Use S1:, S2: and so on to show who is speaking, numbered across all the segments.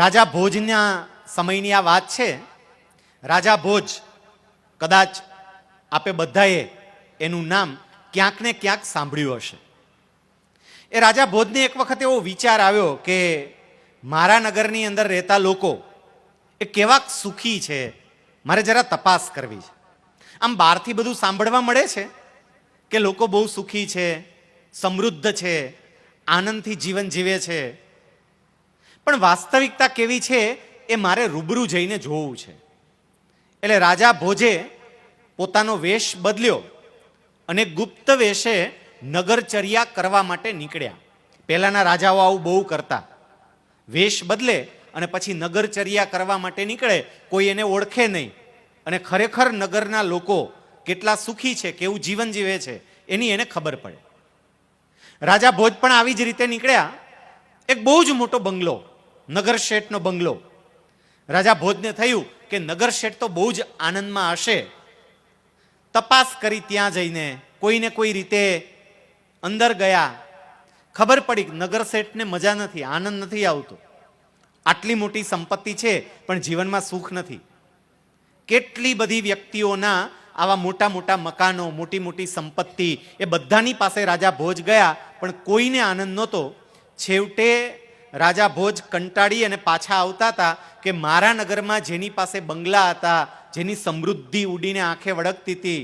S1: રાજા ભોજના સમયની આ વાત છે. રાજા ભોજ, કદાચ આપે બધાએ એનું નામ ક્યાંક ને ક્યાંક સાંભળ્યું હશે. એ રાજા ભોજને એક વખત એવો વિચાર આવ્યો કે મારા નગરની અંદર રહેતા લોકો એ કેવા સુખી છે, મારે જરા તપાસ કરવી છે. આમ બહારથી બધું સાંભળવા મળે છે કે લોકો બહુ સુખી છે, સમૃદ્ધ છે, આનંદથી જીવન જીવે છે, પણ વાસ્તવિકતા કેવી છે એ મારે રૂબરૂ જઈને જોવું છે. એટલે રાજા ભોજે પોતાનો વેશ બદલ્યો અને ગુપ્ત વેશે નગરચર્યા કરવા માટે નીકળ્યા. પહેલાના રાજાઓ આવું બહુ કરતા, વેશ બદલે અને પછી નગરચર્યા કરવા માટે નીકળે, કોઈ એને ઓળખે નહીં અને ખરેખર નગરના લોકો કેટલા સુખી છે, કેવું જીવન જીવે છે એની એને ખબર પડે. રાજા ભોજ પણ આવી જ રીતે નીકળ્યા. એક બહુ જ મોટો બંગલો, નગર શેઠનો બંગલો. રાજા ભોજને થયું કે નગર શેઠ તો બહુ જ આનંદમાં હશે. તપાસ કરી ત્યાં જઈને કોઈને કોઈ રીતે અંદર ગયા. ખબર પડી કે નગર શેઠને મજા નથી, આનંદ નથી આવતો. આટલી મોટી સંપત્તિ છે પણ જીવનમાં સુખ નથી. કેટલી બધી વ્યક્તિઓના આવા મોટા મોટા મકાનો, મોટી મોટી સંપત્તિ, એ બધાની પાસે રાજા ભોજ ગયા પણ કોઈને આનંદ નહોતો. છેવટે રાજા ભોજ કંટાળી અને પાછા આવતા હતા કે મારા નગરમાં જેની પાસે બંગલા હતા, જેની સમૃદ્ધિ ઉડીને આંખે વળગતી હતી,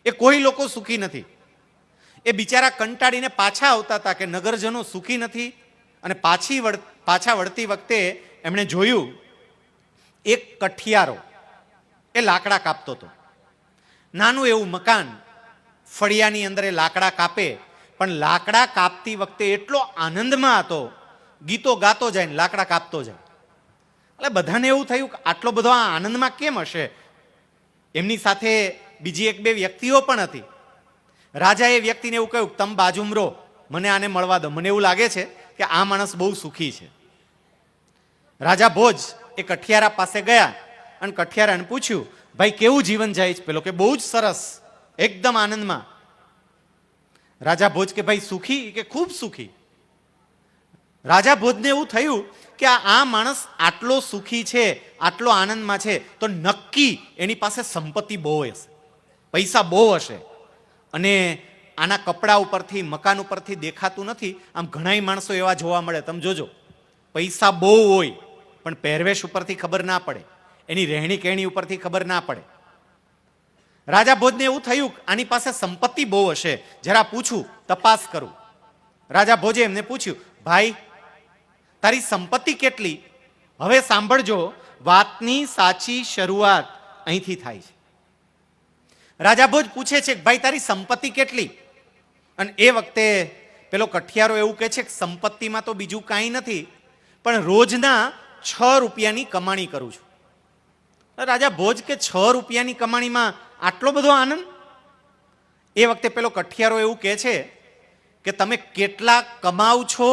S1: એ કોઈ લોકો સુખી નથી. એ બિચારા કંટાળીને પાછા આવતા હતા કે નગરજનો સુખી નથી. અને પાછા વળતી વખતે એમણે જોયું એક કઠિયારો એ લાકડા કાપતો હતો. નાનું એવું મકાન, ફળિયાની અંદર એ લાકડા કાપે, પણ લાકડા કાપતી વખતે એટલો આનંદમાં હતો, ગીતો ગાતો જાય ને લાકડા કાપતો જાય. એટલે બધાને એવું થયું કે આટલો બધો આ આનંદમાં કેમ હશે. એમની સાથે બીજી એક બે વ્યક્તિઓ પણ હતી. રાજાએ વ્યક્તિને એવું કહ્યું, તમે બાજુમાં રહો, મને આને મળવા દો, મને એવું લાગે છે કે આ માણસ બહુ સુખી છે. રાજા ભોજ એ કઠિયારા પાસે ગયા અને કઠિયારાને પૂછ્યું, ભાઈ કેવું જીવન જાય છે? પેલો કે બહુ જ સરસ, એકદમ આનંદમાં. રાજા ભોજ કે ભાઈ સુખી? કે ખૂબ સુખી. રાજા ભોજને એવું થયું કે આ માણસ આટલો સુખી છે, આટલો આનંદમાં છે, તો નક્કી એની પાસે સંપત્તિ બહુ હશે, પૈસા બહુ હશે. અને આના કપડા ઉપરથી, મકાન ઉપરથી દેખાતું નથી. આમ ઘણા માણસો એવા જોવા મળે, તમે જોજો, પૈસા બહુ હોય પણ પહેરવેશ ઉપરથી ખબર ના પડે, એની રહેણી કહેણી ઉપરથી ખબર ના પડે. રાજા ભોજને એવું થયું આની પાસે સંપત્તિ બહુ હશે, જરા પૂછું, તપાસ કરું. રાજા ભોજે એમને પૂછ્યું, ભાઈ તારી સંપત્તિ કેટલી? હવે સાંભળજો, વાતની સાચી શરૂઆત અહીંથી થાય છે. રાજા ભોજ પૂછે છે કે ભાઈ તારી સંપત્તિ કેટલી? અને એ વખતે પેલો કઠિયારો એવું કહે છે કે સંપત્તિમાં તો બીજું કાંઈ નથી, પણ રોજના 6 રૂપિયાની કમાણી કરું છું. રાજા ભોજ કે 6 રૂપિયાની કમાણીમાં આટલો બધો આનંદ? એ વખતે પેલો કઠિયારો એવું કહે છે કે તમે કેટલા કમાવ છો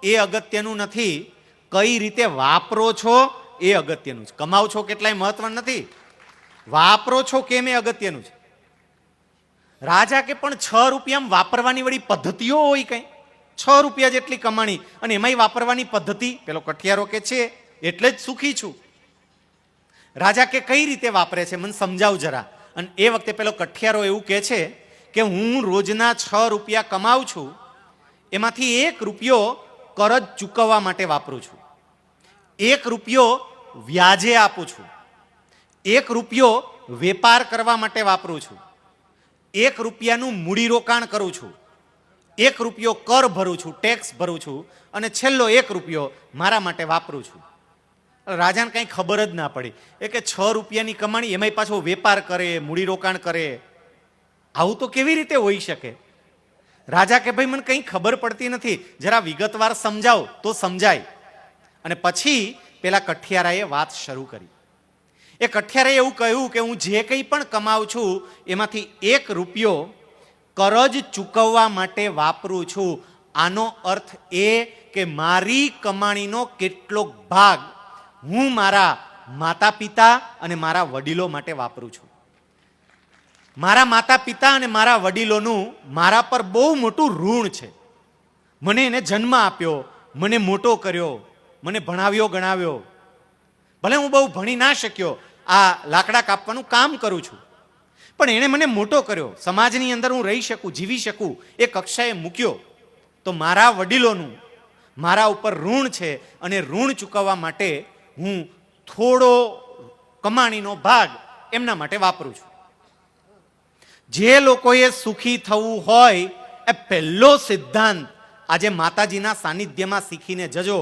S1: એ અગત્યનું નથી, કઈ રીતે વાપરો છો એ અગત્યનું છે. કમાવ છો કેટલાય મહત્વ નથી, વાપરો છો કેમ એ અગત્યનું છે. રાજા કે પણ 6 રૂપિયામાં વાપરવાની વળી પદ્ધતિઓ હોય કઈ? 6 રૂપિયા જેટલી કમાણી અને એમાંય વાપરવાની પદ્ધતિ? પેલો કઠિયારો કે છે એટલે જ સુખી છું. રાજા કે કઈ રીતે વાપરે છે, મને સમજાવ જરા. અને એ વખતે પેલો કઠિયારો એવું કહે છે કે હું રોજના 6 રૂપિયા કમાઉં છું, એમાંથી 1 રૂપિયો કરજ ચૂકવવા માટે વાપરું છું, 1 રૂપિયો વ્યાજે આપું છું, 1 રૂપિયો વેપાર કરવા માટે વાપરું છું, 1 રૂપિયાનું મૂડીરોકાણ કરું છું, 1 રૂપિયો કર ભરું છું, ટેક્સ ભરું છું, અને છેલ્લો 1 રૂપિયો મારા માટે વાપરું છું. રાજાને કંઈ ખબર જ ના પડી. એ કે 6 રૂપિયાની કમાણી, એમાંય પાછો વેપાર કરે, મૂડીરોકાણ કરે, આવું તો કેવી રીતે હોઈ શકે? રાજા કે ભાઈ મને કંઈ ખબર પડતી નથી, જરા વિગતવાર સમજાવ તો સમજાય. અને પછી પેલા કઠિયારાએ વાત શરૂ કરી. એ કઠિયારાએ એવું કહ્યું કે હું જે કંઈ પણ કમાઉં છું એમાંથી 1 રૂપિયો કરજ ચૂકવવા માટે વાપરું છું. આનો અર્થ એ કે મારી કમાણીનો કેટલોક ભાગ હું મારા માતા પિતા અને મારા વડીલો માટે વાપરું છું. મારા માતા પિતા અને મારા વડીલોનું મારા પર બહુ મોટું ઋણ છે. મને એને જન્મ આપ્યો, મને મોટો કર્યો, મને ભણાવ્યો ગણાવ્યો, ભલે હું બહુ ભણી ના શક્યો, આ લાકડા કાપવાનું કામ કરું છું, પણ એણે મને મોટો કર્યો, સમાજની અંદર હું રહી શકું, જીવી શકું એ કક્ષાએ મૂક્યો, તો મારા વડીલોનું મારા ઉપર ઋણ છે અને ઋણ ચૂકવવા માટે હું થોડો કમાણીનો ભાગ એમના માટે વાપરું છું. જે લોકોએ સુખી થવું હોય એ પહેલો સિદ્ધાંત આજે માતાજીના સાનિધ્યમાં શીખીને જજો.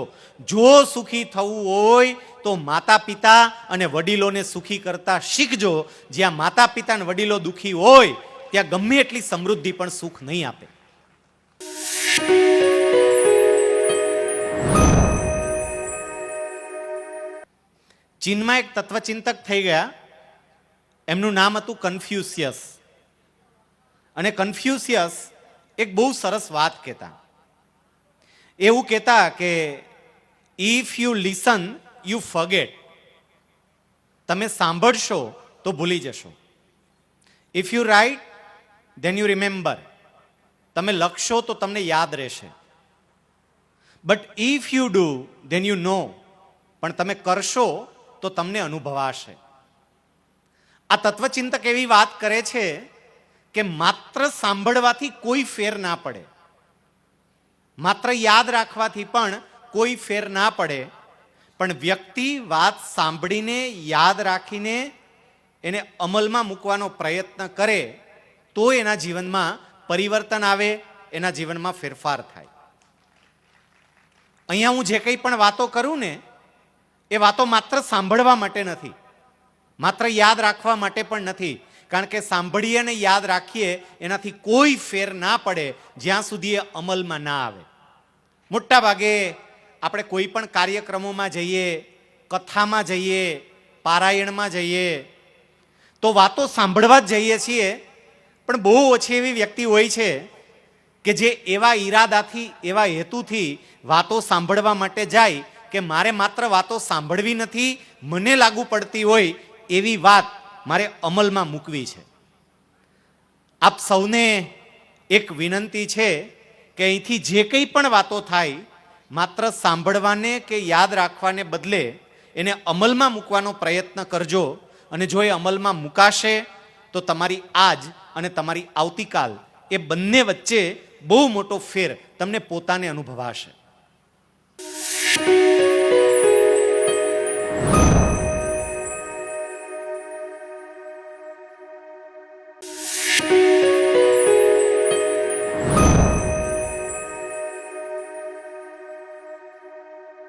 S1: જો સુખી થવું હોય તો માતા પિતા અને વડીલોને સુખી કરતા શીખજો. જ્યાં માતા પિતા અને વડીલો દુખી હોય ત્યાં ગમે એટલી સમૃદ્ધિ પણ સુખ નહીં આપે. ચીનમાં એક તત્વચિંતક થઈ ગયા, એમનું નામ હતું કન્ફ્યુશિયસ. અને કન્ફ્યુશિયસ એક બહુ સરસ વાત કહેતા. એવું કહેતા કે if you listen you forget. તમે સાંભળશો તો ભૂલી જશો. If you write then you remember. તમે લખશો તો તમને યાદ રહેશે. But if you do then you know. પણ તમે કરશો તો તમને અનુભવાશે. આ તત્વચિંતક એવી વાત કરે છે કે માત્ર સાંભળવાથી કોઈ ફેર ના પડે, માત્ર યાદ રાખવાથી પણ કોઈ ફેર ના પડે, પણ વ્યક્તિ વાત સાંભળીને યાદ રાખીને એને અમલમાં મૂકવાનો પ્રયત્ન કરે તો એના જીવનમાં પરિવર્તન આવે, એના જીવનમાં ફેરફાર થાય. અહીંયા હું જે કંઈ પણ વાતો કરું ને એ વાતો માત્ર સાંભળવા માટે નથી, માત્ર યાદ રાખવા માટે પણ નથી. કારણ કે સાંભળીએ ને યાદ રાખીએ એનાથી કોઈ ફેર ના પડે જ્યાં સુધી એ અમલમાં ના આવે. મોટા ભાગે આપણે કોઈ પણ કાર્યક્રમોમાં જઈએ, કથામાં જઈએ, પારાયણમાં જઈએ તો વાતો સાંભળવા જ જઈએ છીએ, પણ બહુ ઓછી એવી વ્યક્તિ હોય છે કે જે એવા ઈરાદાથી, એવા હેતુથી વાતો સાંભળવા માટે જાય કે મારે માત્ર વાતો સાંભળવી નથી, મને લાગુ પડતી હોય એવી વાત મારે અમલમાં મૂકવી છે. આપ સૌને એક વિનંતી છે કે અહીંથી જે કંઈ પણ વાતો થાય માત્ર સાંભળવાને કે યાદ રાખવાને બદલે એને અમલમાં મૂકવાનો પ્રયત્ન કરજો. અને જો એ અમલમાં મૂકાશે તો તમારી આજ અને તમારી આવતીકાલ એ બંને વચ્ચે બહુ મોટો ફેર તમને પોતાને અનુભવાશે.